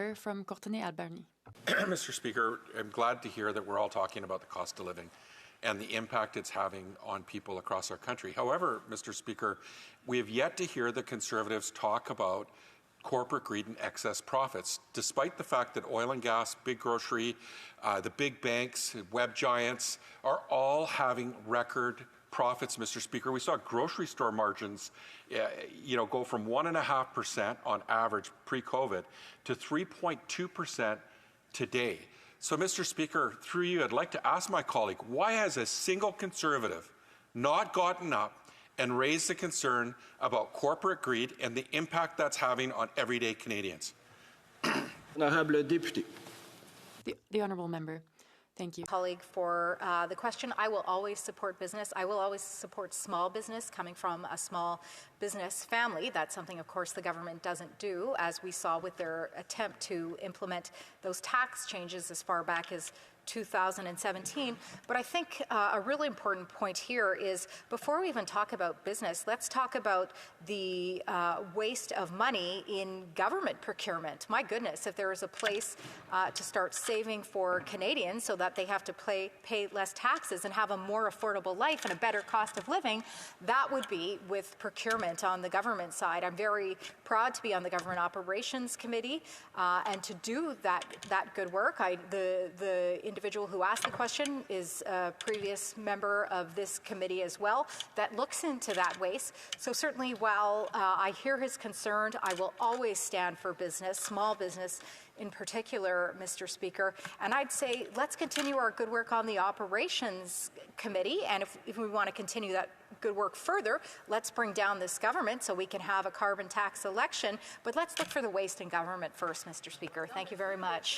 member from Courtenay-Alberni. Mr. Speaker, I'm glad to hear that we're all talking about the cost of living and the impact it's having on people across our country. However, Mr. Speaker, we have yet to hear the Conservatives talk about corporate greed and excess profits, despite the fact that oil and gas, big grocery, the big banks, web giants are all having record profits, Mr. Speaker. We saw grocery store margins, go from 1.5% on average pre-COVID to 3.2% today. So, Mr. Speaker, through you, I'd like to ask my colleague, why has a single Conservative not gotten up and raised the concern about corporate greed and the impact that's having on everyday Canadians? Honourable Deputy. The honourable member. Thank you. Colleague for the question. I will always support business. I will always support small business coming from a small business family. That's something, of course, the government doesn't do, as we saw with their attempt to implement those tax changes as far back as 2017. But I think a really important point here is, before we even talk about business, let's talk about the waste of money in government procurement. My goodness, if there is a place to start saving for Canadians so that they have to pay less taxes and have a more affordable life and a better cost of living, that would be with procurement on the government side. I'm very proud to be on the Government Operations Committee and to do that good work. The individual who asked the question is a previous member of this committee as well that looks into that waste. So certainly, while I hear his concern, I will always stand for business, small business in particular, Mr. Speaker. And I'd say let's continue our good work on the Operations Committee, and if we want to continue that good work further, let's bring down this government so we can have a carbon tax election. But let's look for the waste in government first, Mr. Speaker. Thank you very much.